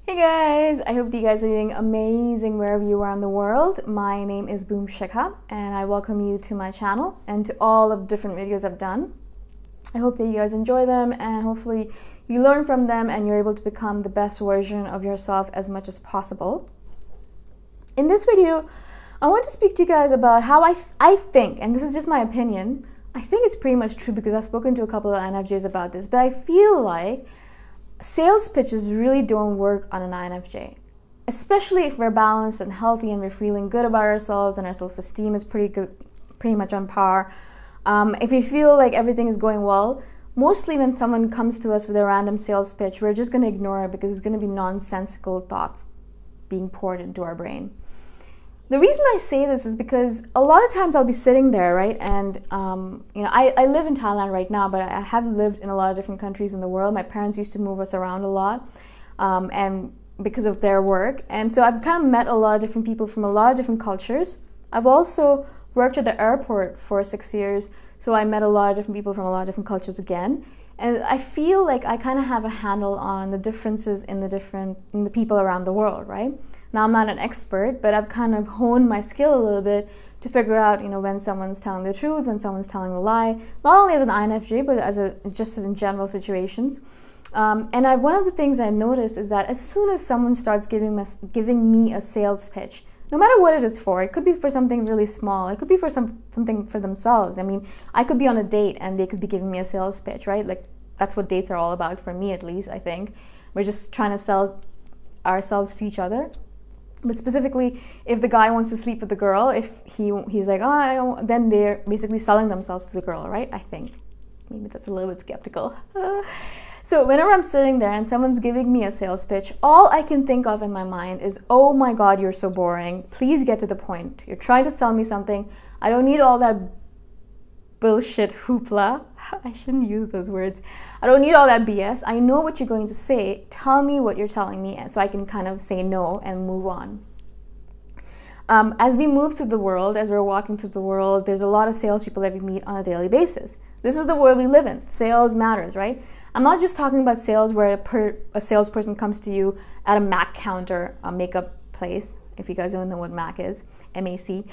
Hey guys, I hope that you guys are doing amazing wherever you are in the world. My name is Shikha and I welcome you to my channel and to all of the different videos I've done. I hope that you guys enjoy them and hopefully you learn from them and you're able to become the best version of yourself as much as possible. In this video, I want to speak to you guys about how I think, and this is just my opinion, I think it's pretty much true because I've spoken to a couple of INFJs about this, but I feel like sales pitches really don't work on an INFJ, especially if we're balanced and healthy and we're feeling good about ourselves and our self-esteem is pretty much on par. If we feel like everything is going well, mostly when someone comes to us with a random sales pitch, we're just going to ignore it because it's going to be nonsensical thoughts being poured into our brain. The reason I say this is because a lot of times I'll be sitting there, right? And, I live in Thailand right now, but I have lived in a lot of different countries in the world. My parents used to move us around a lot and because of their work. And so I've kind of met a lot of different people from a lot of different cultures. I've also worked at the airport for 6 years, so I met a lot of different people from a lot of different cultures again. And I feel like I kind of have a handle on the differences in the people around the world, right? Now, I'm not an expert, but I've kind of honed my skill a little bit to figure out, when someone's telling the truth, when someone's telling a lie, not only as an INFJ, but just as in general situations. And one of the things I noticed is that as soon as someone starts giving me a sales pitch, no matter what it is for, it could be for something really small, it could be for something for themselves. I mean, I could be on a date and they could be giving me a sales pitch, right? Like, that's what dates are all about, for me at least, I think. We're just trying to sell ourselves to each other. But specifically, if the guy wants to sleep with the girl, if he's like, then they're basically selling themselves to the girl, right? I think. Maybe that's a little bit skeptical. So whenever I'm sitting there and someone's giving me a sales pitch, all I can think of in my mind is, oh my God, you're so boring. Please get to the point. You're trying to sell me something. I don't need all that bullshit hoopla. I shouldn't use those words. I don't need all that BS. I know what you're going to say. Tell me what you're telling me, and so I can kind of say no and move on. As we move through the world, as we're walking through the world, there's a lot of salespeople that we meet on a daily basis. This is the world we live in. Sales matters, right? I'm not just talking about sales where a salesperson comes to you at a MAC counter, a makeup place. If you guys don't know what MAC is, MAC,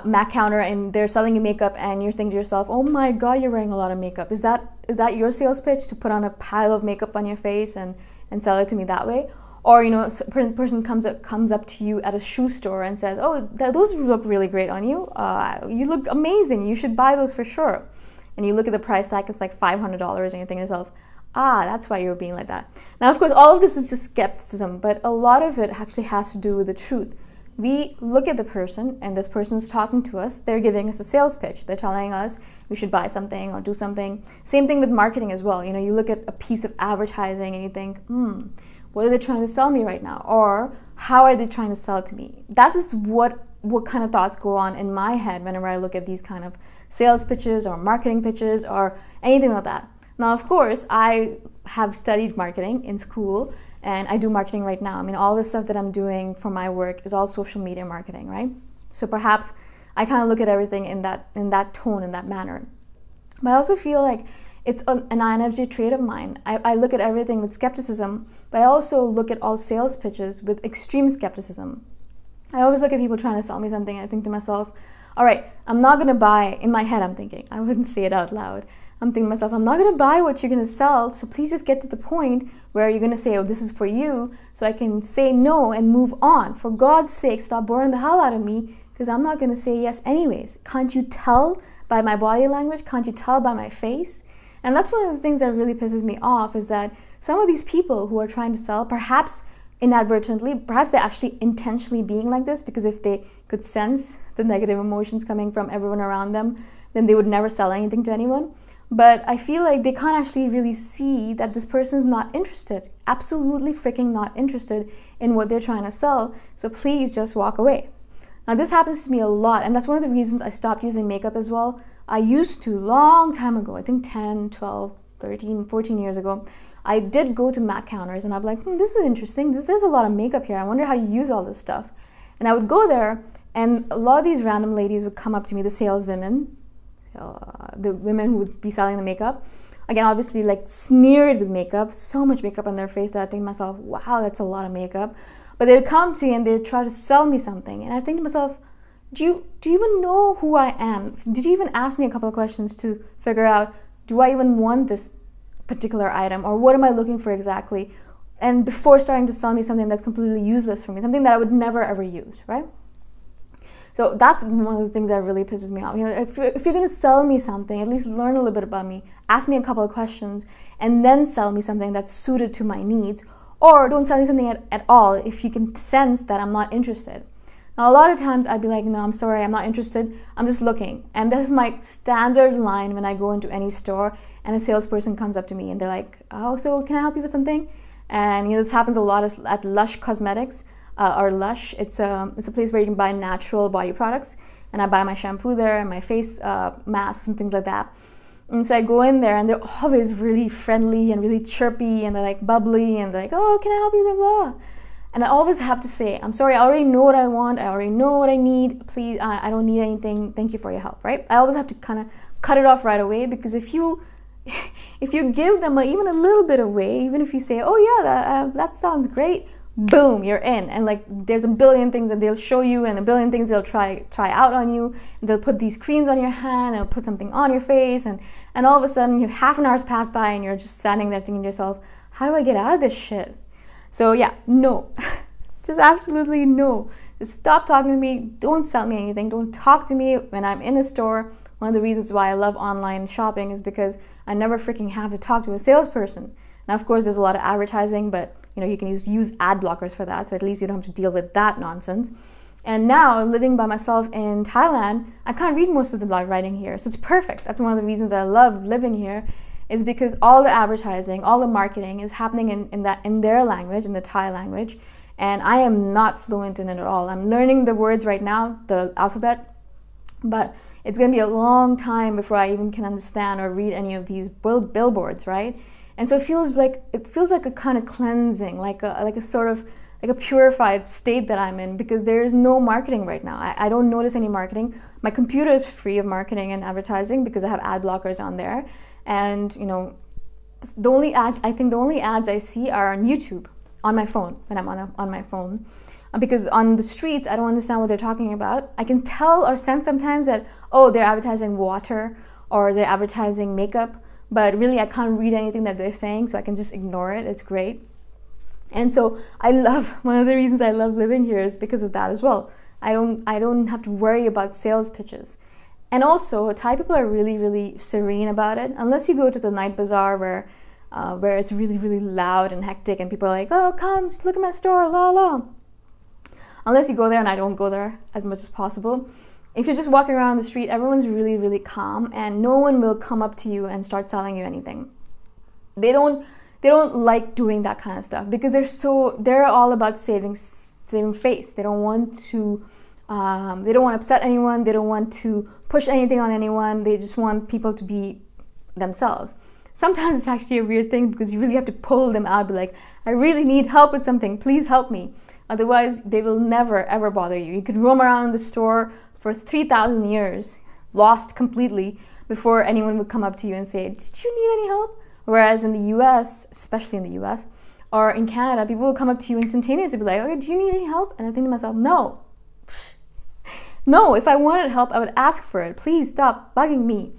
MAC counter, and they're selling you makeup and you're thinking to yourself, oh my God, you're wearing a lot of makeup. Is that your sales pitch, to put on a pile of makeup on your face and sell it to me that way? Or, a person comes up to you at a shoe store and says, oh, those look really great on you. You look amazing. You should buy those for sure. And you look at the price tag, it's like $500 and you're thinking to yourself, that's why you're being like that. Now, of course, all of this is just skepticism, but a lot of it actually has to do with the truth. We look at the person, and this person's talking to us. They're giving us a sales pitch. They're telling us we should buy something or do something. Same thing with marketing as well. You look at a piece of advertising and you think, what are they trying to sell me right now? Or how are they trying to sell to me? That is what kind of thoughts go on in my head whenever I look at these kind of sales pitches or marketing pitches or anything like that. Now, of course, I have studied marketing in school and I do marketing right now. I mean, all the stuff that I'm doing for my work is all social media marketing, right? So perhaps I kind of look at everything in that tone, in that manner. But I also feel like it's an INFJ trait of mine. I look at everything with skepticism, but I also look at all sales pitches with extreme skepticism. I always look at people trying to sell me something and I think to myself, all right, I'm not going to buy. In my head, I'm thinking, I wouldn't say it out loud. I'm thinking to myself, I'm not going to buy what you're going to sell, so please just get to the point where you're going to say, oh, this is for you, so I can say no and move on. For God's sake, stop boring the hell out of me, because I'm not going to say yes anyways. Can't you tell by my body language? Can't you tell by my face? And that's one of the things that really pisses me off, is that some of these people who are trying to sell, perhaps inadvertently, perhaps they're actually intentionally being like this, because if they could sense the negative emotions coming from everyone around them, then they would never sell anything to anyone. But I feel like they can't actually really see that this person's not interested, absolutely freaking not interested in what they're trying to sell. So please just walk away. Now, this happens to me a lot, and that's one of the reasons I stopped using makeup as well. I used to, long time ago, I think 10, 12, 13, 14 years ago, I did go to MAC counters and I'm like, this is interesting. There's a lot of makeup here. I wonder how you use all this stuff. And I would go there and a lot of these random ladies would come up to me, the saleswomen, the women who would be selling the makeup. Again, obviously like smeared with makeup, so much makeup on their face that I think to myself, wow, that's a lot of makeup. But they'd come to me and they'd try to sell me something. And I think to myself, do you even know who I am? Did you even ask me a couple of questions to figure out, do I even want this particular item, or what am I looking for exactly? And before starting to sell me something that's completely useless for me, something that I would never ever use, right? So that's one of the things that really pisses me off. You know, if you're going to sell me something, at least learn a little bit about me, ask me a couple of questions, and then sell me something that's suited to my needs, or don't sell me something at all if you can sense that I'm not interested. Now, a lot of times I'd be like, no, I'm sorry, I'm not interested, I'm just looking. And this is my standard line when I go into any store and a salesperson comes up to me and they're like, oh, so can I help you with something? And you know, this happens a lot at Lush Cosmetics. Or Lush, it's a place where you can buy natural body products, and I buy my shampoo there and my face masks and things like that. And so I go in there and they're always really friendly and really chirpy, and they're like bubbly, and they're like, oh, can I help you, blah, blah. And I always have to say, I'm sorry, I already know what I want, I already know what I need, please, I don't need anything, thank you for your help, right? I always have to kind of cut it off right away, because if you give them even a little bit away, even if you say, oh yeah, that sounds great, boom, you're in. And like there's a billion things that they'll show you, and a billion things they'll try out on you, and they'll put these creams on your hand, and they'll put something on your face, and all of a sudden half an hour's passed by and you're just standing there thinking to yourself, how do I get out of this shit? So yeah, no. Just absolutely no. Just stop talking to me, don't sell me anything, don't talk to me when I'm in a store. One of the reasons why I love online shopping is because I never freaking have to talk to a salesperson. Now, of course, there's a lot of advertising, but you know, you can use ad blockers for that, so at least you don't have to deal with that nonsense. And now, living by myself in Thailand, I can't read most of the writing here, so it's perfect. That's one of the reasons I love living here, is because all the advertising, all the marketing is happening in their language, in the Thai language, and I am not fluent in it at all. I'm learning the words right now, the alphabet, but it's going to be a long time before I even can understand or read any of these billboards, right? And so it feels like a kind of cleansing, like a sort of like a purified state that I'm in, because there is no marketing right now. I don't notice any marketing. My computer is free of marketing and advertising because I have ad blockers on there. And you know, the only ads I see are on YouTube on my phone when I'm on my phone, because on the streets I don't understand what they're talking about. I can tell or sense sometimes that, oh, they're advertising water or they're advertising makeup. But really, I can't read anything that they're saying, so I can just ignore it. It's great. And so one of the reasons I love living here is because of that as well. I don't have to worry about sales pitches. And also, Thai people are really, really serene about it. Unless you go to the night bazaar where it's really, really loud and hectic and people are like, oh, come, just look at my store, la la. Unless you go there, and I don't go there as much as possible. If you're just walking around the street, everyone's really, really calm, and no one will come up to you and start selling you anything. They don't like doing that kind of stuff because they're all about saving face. They don't want to upset anyone. They don't want to push anything on anyone. They just want people to be themselves. Sometimes it's actually a weird thing because you really have to pull them out, be like, I really need help with something, please help me. Otherwise, they will never ever bother you. You could roam around the store for 3,000 years, lost completely, before anyone would come up to you and say, did you need any help? Whereas in the US, especially in the US, or in Canada, people will come up to you instantaneously and be like, okay, do you need any help? And I think to myself, no. No, if I wanted help, I would ask for it. Please stop bugging me.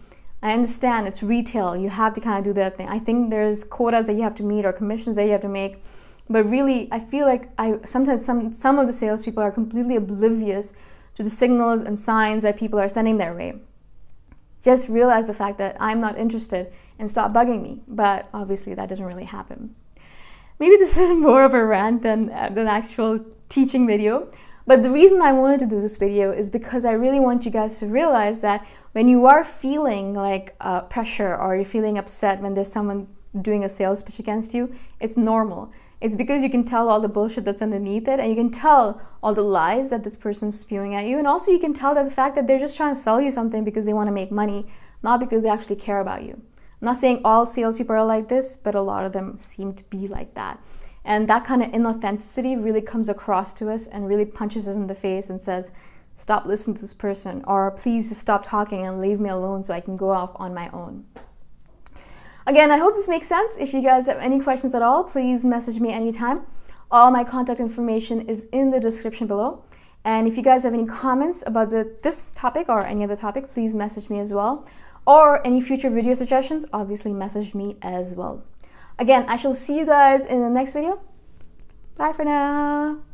I understand it's retail. You have to kind of do that thing. I think there's quotas that you have to meet or commissions that you have to make. But really, I feel like sometimes some of the salespeople are completely oblivious to the signals and signs that people are sending their way. Just realize the fact that I'm not interested and stop bugging me. But obviously that doesn't really happen. Maybe this is more of a rant than actual teaching video. But the reason I wanted to do this video is because I really want you guys to realize that when you are feeling like pressure or you're feeling upset when there's someone doing a sales pitch against you, it's normal. It's because you can tell all the bullshit that's underneath it, and you can tell all the lies that this person's spewing at you, and also you can tell that the fact that they're just trying to sell you something because they want to make money, not because they actually care about you. I'm not saying all salespeople are like this, but a lot of them seem to be like that. And that kind of inauthenticity really comes across to us and really punches us in the face and says, stop listening to this person, or please just stop talking and leave me alone so I can go off on my own. Again, I hope this makes sense. If you guys have any questions at all, please message me anytime. All my contact information is in the description below. And if you guys have any comments about this topic or any other topic, please message me as well. Or any future video suggestions, obviously message me as well. Again, I shall see you guys in the next video. Bye for now.